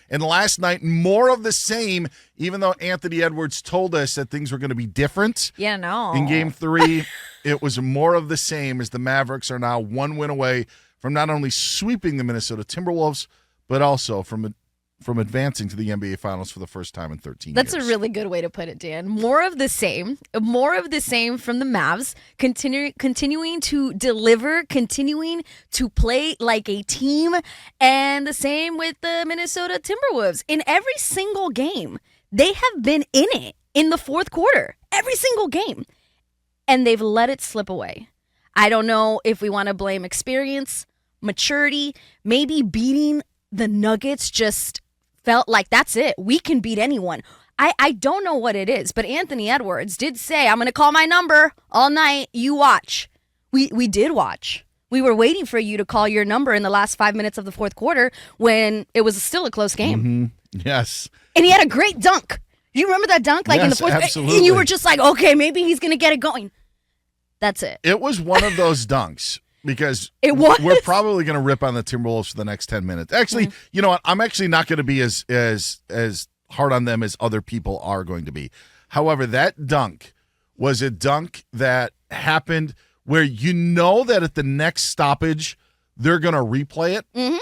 And last night, more of the same, even though Anthony Edwards told us that things were going to be different. Yeah, no. In Game 3, it was more of the same as the Mavericks are now one win away from not only sweeping the Minnesota Timberwolves, but also from advancing to the NBA Finals for the first time in 13 That's years. a really good way to put it, Dan. More of the same from the Mavs, continuing to deliver, continuing to play like a team, and the same with the Minnesota Timberwolves. In every single game, they have been in it in the fourth quarter, every single game, and they've let it slip away. I don't know if we want to blame experience, maturity, maybe beating the Nuggets just felt like that's it. We can beat anyone. I don't know what it is, but Anthony Edwards did say, I'm going to call my number all night. You watch. We did watch. We were waiting for you to call your number in the last 5 minutes of the fourth quarter when it was still a close game. Mm-hmm. Yes. And he had a great dunk. You remember that dunk? Like in the fourth absolutely. And you were just like, okay, maybe he's going to get it going. That's it. It was one of those dunks. Because we're probably going to rip on the Timberwolves for the next 10 minutes. Actually, you know what? I'm actually not going to be as hard on them as other people are going to be. However, that dunk was a dunk that happened where you know that at the next stoppage, they're going to replay it. Mm-hmm.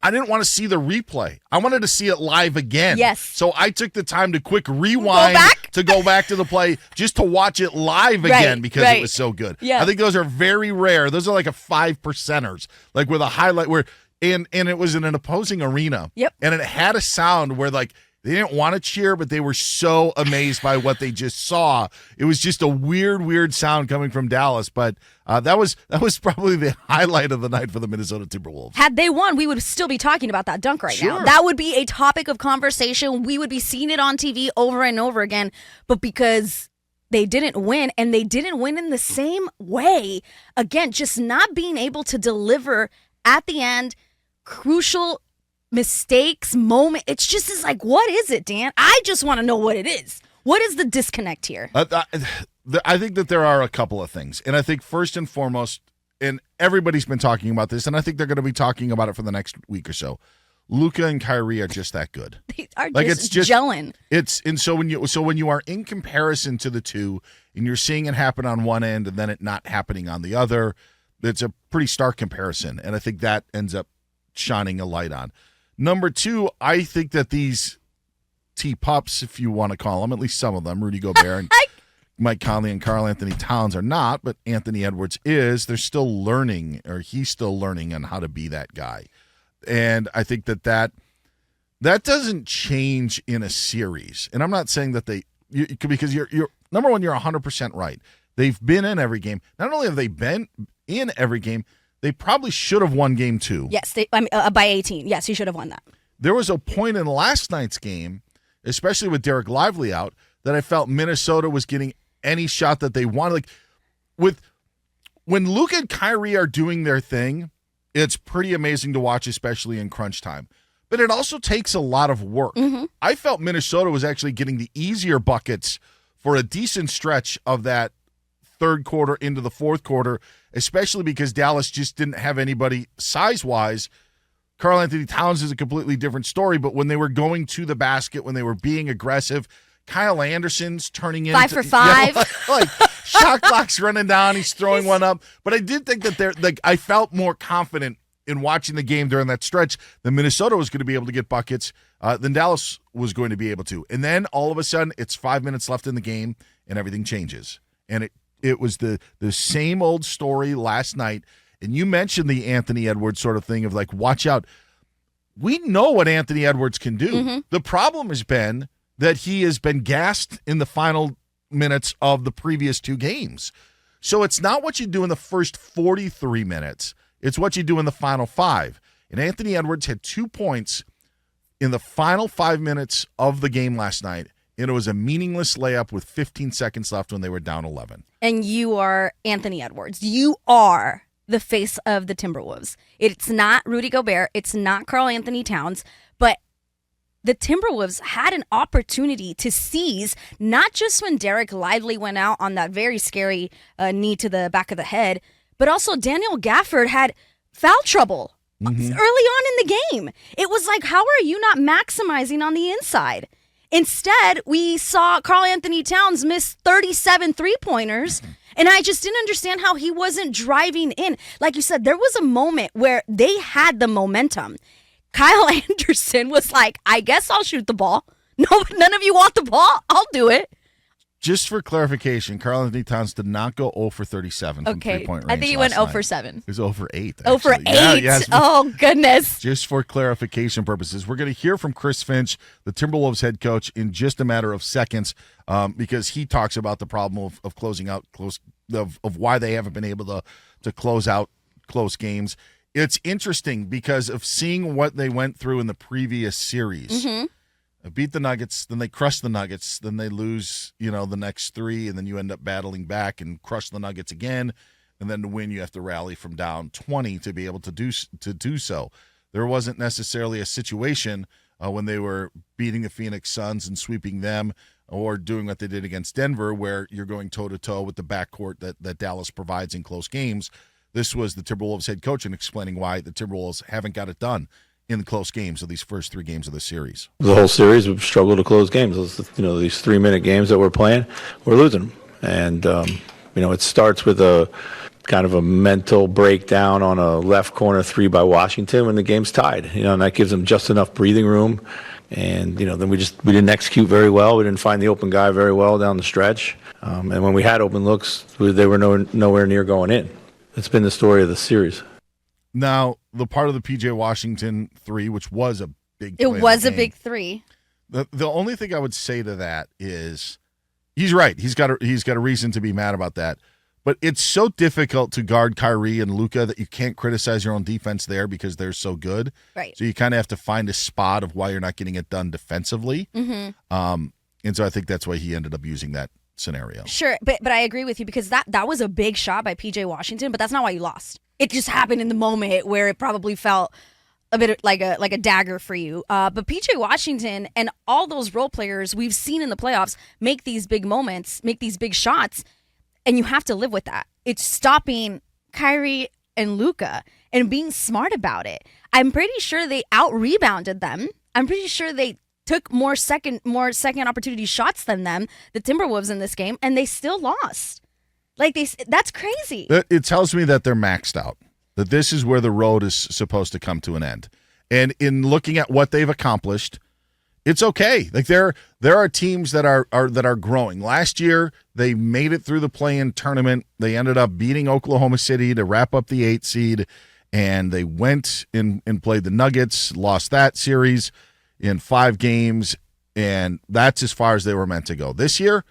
I didn't want to see the replay. I wanted to see it live again. Yes. So I took the time to quick rewind to go back to the play just to watch it live again because it was so good. Yeah. I think those are very rare. Those are like a 5%ers, like with a highlight where and it was in an opposing arena. Yep. And it had a sound where like they didn't want to cheer, but they were so amazed by what they just saw. It was just a weird sound coming from Dallas. But that was probably the highlight of the night for the Minnesota Timberwolves. Had they won, we would still be talking about that dunk right now. That would be a topic of conversation. We would be seeing it on TV over and over again. But because they didn't win, and they didn't win in the same way, again, just not being able to deliver at the end, crucial mistakes, moment. It's just is like, what is it, Dan? I just want to know what it is. What is the disconnect here? I think that there are a couple of things. And I think first and foremost, and everybody's been talking about this, and I think they're going to be talking about it for the next week or so. Luka and Kyrie are just that good. They are like just it's just gelling. So when you are in comparison to the two, and you're seeing it happen on one end and then it not happening on the other, it's a pretty stark comparison. And I think that ends up shining a light on. Number two, I think that these T-Pups, if you want to call them, at least some of them, Rudy Gobert and Mike Conley and Karl Anthony Towns are not, but Anthony Edwards is. They're still learning, or he's still learning on how to be that guy. And I think that doesn't change in a series. And I'm not saying that because you're number one, you're 100% right. They've been in every game. Not only have they been in every game, they probably should have won game 2. Yes, by 18. Yes, he should have won that. There was a point in last night's game, especially with Derek Lively out, that I felt Minnesota was getting any shot that they wanted. Like when Luka and Kyrie are doing their thing, it's pretty amazing to watch, especially in crunch time. But it also takes a lot of work. Mm-hmm. I felt Minnesota was actually getting the easier buckets for a decent stretch of that third quarter into the fourth quarter, especially because Dallas just didn't have anybody size-wise. Karl Anthony Towns is a completely different story, but when they were going to the basket, when they were being aggressive, Kyle Anderson's turning in 5 for 5. Like shot clock's running down, he's throwing one up. But I did think that I felt more confident in watching the game during that stretch that Minnesota was going to be able to get buckets than Dallas was going to be able to. And then all of a sudden, it's 5 minutes left in the game, and everything changes. And it was the same old story last night. And you mentioned the Anthony Edwards sort of thing of like, watch out. We know what Anthony Edwards can do. Mm-hmm. The problem has been that he has been gassed in the final minutes of the previous 2 games. So it's not what you do in the first 43 minutes. It's what you do in the final 5. And Anthony Edwards had 2 points in the final 5 minutes of the game last night. And it was a meaningless layup with 15 seconds left when they were down 11. And you are Anthony Edwards. You are the face of the Timberwolves. It's not Rudy Gobert. It's not Karl Anthony Towns. But the Timberwolves had an opportunity to seize, not just when Derek Lively went out on that very scary knee to the back of the head, but also Daniel Gafford had foul trouble early on in the game. It was like, how are you not maximizing on the inside? Instead, we saw Karl Anthony Towns miss 37 three-pointers, and I just didn't understand how he wasn't driving in. Like you said, there was a moment where they had the momentum. Kyle Anderson was like, I guess I'll shoot the ball. No, none of you want the ball? I'll do it. Just for clarification, Karl Anthony Towns did not go 0 for 37 from three-point range. I think he went 0 for night. 7. He was 0 for 8. Oh, for 8? Yeah, yes. Oh, goodness. Just for clarification purposes, we're going to hear from Chris Finch, the Timberwolves head coach, in just a matter of seconds, because he talks about the problem of closing out of why they haven't been able to close out close games. It's interesting because of seeing what they went through in the previous series. Beat the Nuggets, then they crush the Nuggets, then they lose, the next 3, and then you end up battling back and crush the Nuggets again, and then to win you have to rally from down 20 to be able to do so. There wasn't necessarily a situation when they were beating the Phoenix Suns and sweeping them, or doing what they did against Denver, where you're going toe-to-toe with the backcourt that Dallas provides in close games. This was the Timberwolves head coach and explaining why the Timberwolves haven't got it done in the close games of these first 3 games of the series. The whole series, we've struggled to close games. These 3-minute games that we're playing, we're losing. And, it starts with a kind of a mental breakdown on a left corner 3 by Washington when the game's tied, and that gives them just enough breathing room. And, then we didn't execute very well. We didn't find the open guy very well down the stretch. And when we had open looks, they were nowhere near going in. It's been the story of the series. Now, the part of the P.J. Washington 3, which was a big play It was in the a game, big 3. The only thing I would say to that is he's right. He's got a reason to be mad about that. But it's so difficult to guard Kyrie and Luka that you can't criticize your own defense there because they're so good. Right. So you kind of have to find a spot of why you're not getting it done defensively. And so I think that's why he ended up using that scenario. Sure, but I agree with you because that was a big shot by P.J. Washington, but that's not why you lost. It just happened in the moment where it probably felt a bit like a dagger for you. But P.J. Washington and all those role players we've seen in the playoffs make these big moments, make these big shots, and you have to live with that. It's stopping Kyrie and Luka and being smart about it. I'm pretty sure they out-rebounded them. I'm pretty sure they took more second opportunity shots than them, the Timberwolves in this game, and they still lost. That's crazy. It tells me that they're maxed out, that this is where the road is supposed to come to an end. And in looking at what they've accomplished, it's okay. Like there are teams that are growing. Last year, they made it through the play-in tournament. They ended up beating Oklahoma City to wrap up the 8 seed, and they went and played the Nuggets, lost that series in 5 games, and that's as far as they were meant to go. This year,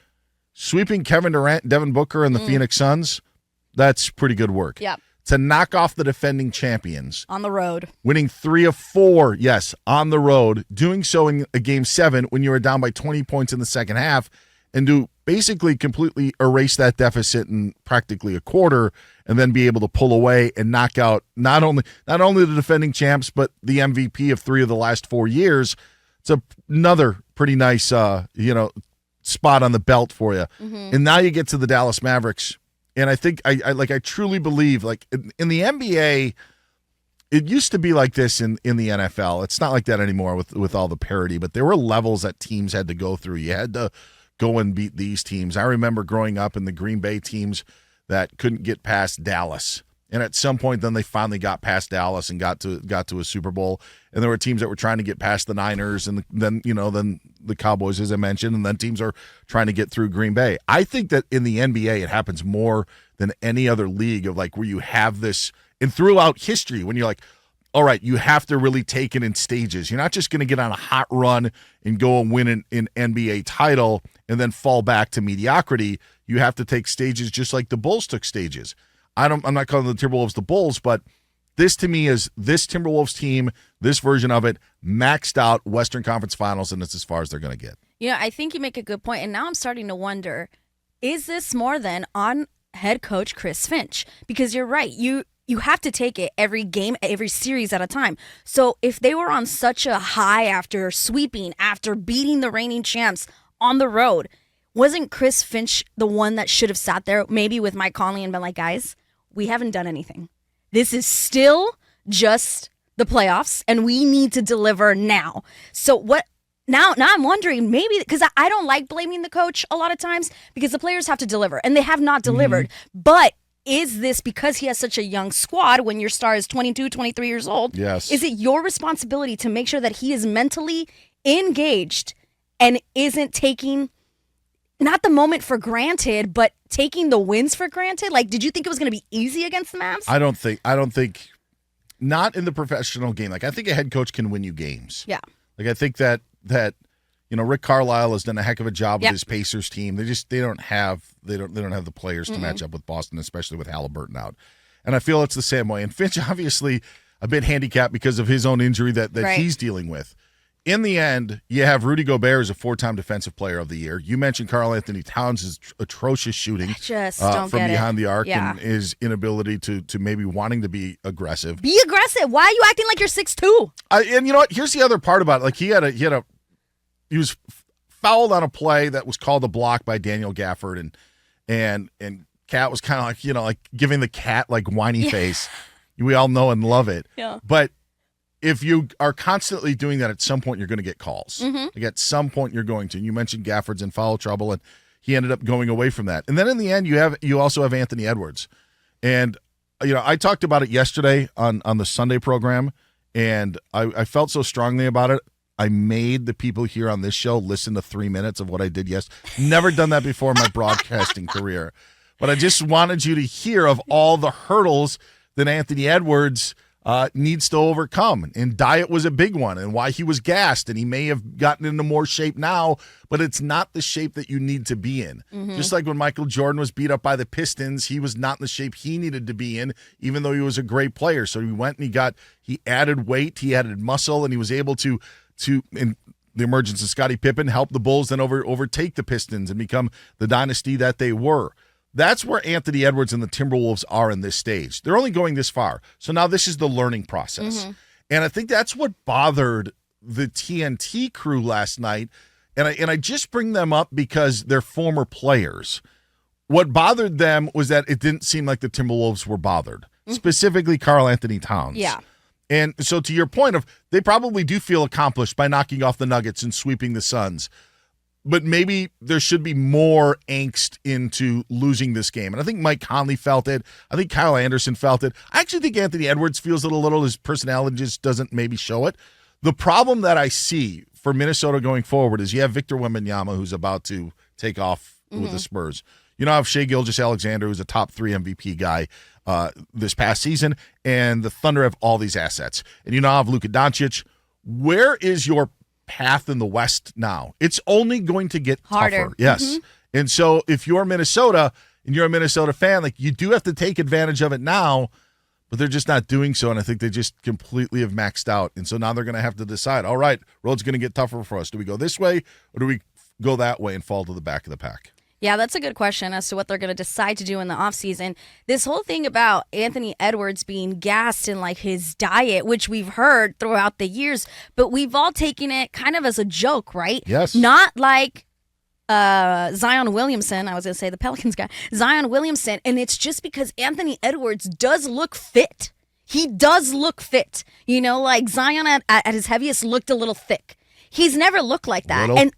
sweeping Kevin Durant, Devin Booker, and the Phoenix Suns, that's pretty good work. Yep. To knock off the defending champions. On the road. Winning 3 of 4, yes, on the road. Doing so in a Game 7 when you were down by 20 points in the second half, and to basically completely erase that deficit in practically a quarter, and then be able to pull away and knock out not only the defending champs, but the MVP of 3 of the last 4 years. It's another pretty nice spot on the belt for you. And now you get to the Dallas Mavericks, and I think I truly believe, like in the NBA, it used to be like this in the NFL. It's not like that anymore with all the parity, but there were levels that teams had to go through. You had to go and beat these teams. I remember growing up in the Green Bay teams that couldn't get past Dallas. And at some point, then they finally got past Dallas and got to a Super Bowl. And there were teams that were trying to get past the Niners, and then the Cowboys, as I mentioned, and then teams are trying to get through Green Bay. I think that in the NBA, it happens more than any other league of like where you have this, and throughout history, when you're like, all right, you have to really take it in stages. You're not just going to get on a hot run and go and win an NBA title and then fall back to mediocrity. You have to take stages just like the Bulls took stages. I'm not calling the Timberwolves the Bulls, but this to me is this Timberwolves team, this version of it, maxed out Western Conference Finals, and it's as far as they're going to get. I think you make a good point, and now I'm starting to wonder, is this more than on head coach Chris Finch? Because you're right, you have to take it every game, every series at a time. So if they were on such a high after sweeping, after beating the reigning champs on the road, wasn't Chris Finch the one that should have sat there maybe with Mike Conley and been like, guys, we haven't done anything. This is still just the playoffs, and we need to deliver now. So what? Now I'm wondering, maybe, because I don't like blaming the coach a lot of times because the players have to deliver, and they have not delivered. But is this because he has such a young squad when your star is 22, 23 years old? Yes. Is it your responsibility to make sure that he is mentally engaged and isn't taking, not the moment for granted, but taking the wins for granted? Like, did you think it was going to be easy against the Mavs? I don't think, not in the professional game. Like, I think a head coach can win you games. Yeah. Like, I think that Rick Carlisle has done a heck of a job with his Pacers team. They don't have the players to match up with Boston, especially with Halliburton out. And I feel it's the same way. And Finch, obviously, a bit handicapped because of his own injury that he's dealing with. In the end, you have Rudy Gobert as a 4-time Defensive Player of the Year. You mentioned Karl Anthony Towns' atrocious shooting don't from get behind it. the arc Yeah. and his inability to maybe wanting to be aggressive. Be aggressive. Why are you acting like you're 6'2"? And you know what? Here's the other part about it. Like, he was fouled on a play that was called a block by Daniel Gafford, and Cat was kind of like giving the cat like whiny face. We all know and love it. Yeah. But if you are constantly doing that, at some point you're going to get calls. Mm-hmm. Like, at some point you're going to. And you mentioned Gafford's in foul trouble, and he ended up going away from that. And then in the end, you also have Anthony Edwards, and I talked about it yesterday on the Sunday program, and I felt so strongly about it. I made the people here on this show listen to 3 minutes of what I did yesterday. Never done that before in my broadcasting career. But I just wanted you to hear of all the hurdles that Anthony Edwards needs to overcome. And diet was a big one, and why he was gassed. And he may have gotten into more shape now, but it's not the shape that you need to be in. Mm-hmm. Just like when Michael Jordan was beat up by the Pistons, he was not in the shape he needed to be in, even though he was a great player. So he went and he added weight, he added muscle, and he was able to in the emergence of Scottie Pippen, help the Bulls then overtake the Pistons and become the dynasty that they were. That's where Anthony Edwards and the Timberwolves are in this stage. They're only going this far. So now this is the learning process. And I think that's what bothered the TNT crew last night. And I just bring them up because they're former players. What bothered them was that it didn't seem like the Timberwolves were bothered, specifically Karl Anthony Towns. Yeah. And so to your point of, they probably do feel accomplished by knocking off the Nuggets and sweeping the Suns. But maybe there should be more angst into losing this game. And I think Mike Conley felt it. I think Kyle Anderson felt it. I actually think Anthony Edwards feels it a little. His personality just doesn't maybe show it. The problem that I see for Minnesota going forward is you have Victor Wembanyama, who's about to take off with the Spurs. You now have Shai Gilgeous-Alexander, who's a top 3 MVP guy this past season, and the Thunder have all these assets. And you now have Luka Doncic. Where is your path in the West now? It's only going to get harder. tougher. Yes. And so if you're Minnesota and you're a Minnesota fan, like, you do have to take advantage of it now, but they're just not doing so, and I think they just completely have maxed out. And so now they're going to have to decide, all right, road's going to get tougher for us. Do we go this way, or do we go that way and fall to the back of the pack? Yeah, that's a good question as to what they're going to decide to do in the offseason. This whole thing about Anthony Edwards being gassed in like his diet, which we've heard throughout the years, but we've all taken it kind of as a joke, right? Yes. Not like Zion Williamson, I was going to say the Pelicans guy, Zion Williamson, and it's just because Anthony Edwards does look fit. He does look fit. Like Zion at his heaviest looked a little thick. He's never looked like that. Little? And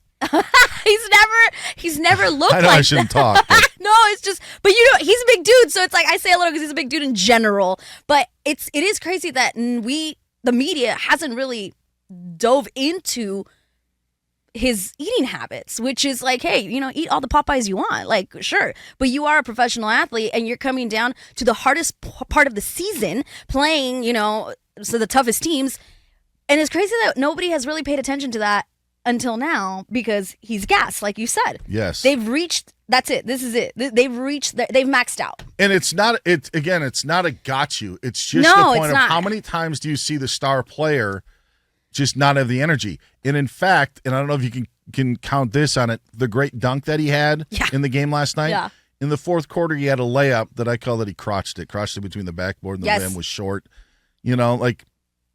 he's never looked I know like I shouldn't that. talk. But No, it's just, but he's a big dude, so it's like I say a little because he's a big dude in general. But it is crazy that the media hasn't really dove into his eating habits, which is like, hey, eat all the Popeyes you want, like, sure, but you are a professional athlete and you're coming down to the hardest part of the season, playing, so the toughest teams, and it's crazy that nobody has really paid attention to that until now because he's gassed, like you said. yes. They've reached, that's it. This is it. They've maxed out. And it's not a got you. It's just No, the it's point of not. how many times do you see the star player just not have the energy? And in fact, and I don't know if you can count this on it, the great dunk that he had in the game last night. Yeah. In the fourth quarter, he had a layup that I call that he crotched it between the backboard and the rim was short. Like,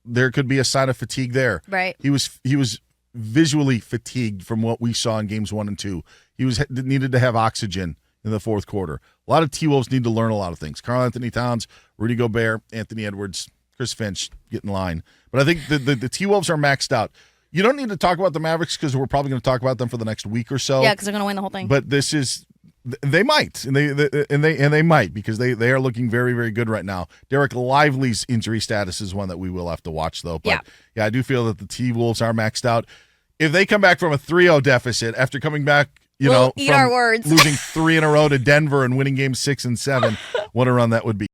there could be a sign of fatigue there. Right. He was visually fatigued from what we saw in games 1 and 2. He needed to have oxygen in the fourth quarter. A lot of T-Wolves need to learn a lot of things. Karl Anthony Towns, Rudy Gobert, Anthony Edwards, Chris Finch, get in line. But I think the T-Wolves are maxed out. You don't need to talk about the Mavericks because we're probably going to talk about them for the next week or so. Yeah, because they're going to win the whole thing. But this is they might, and they might because they are looking very, very good right now. Derek Lively's injury status is one that we will have to watch though. But yeah, I do feel that the T-Wolves are maxed out. If they come back from a 3-0 deficit after coming back, we'll eat our words. losing 3 in a row to Denver and winning games 6 and 7, what a run that would be.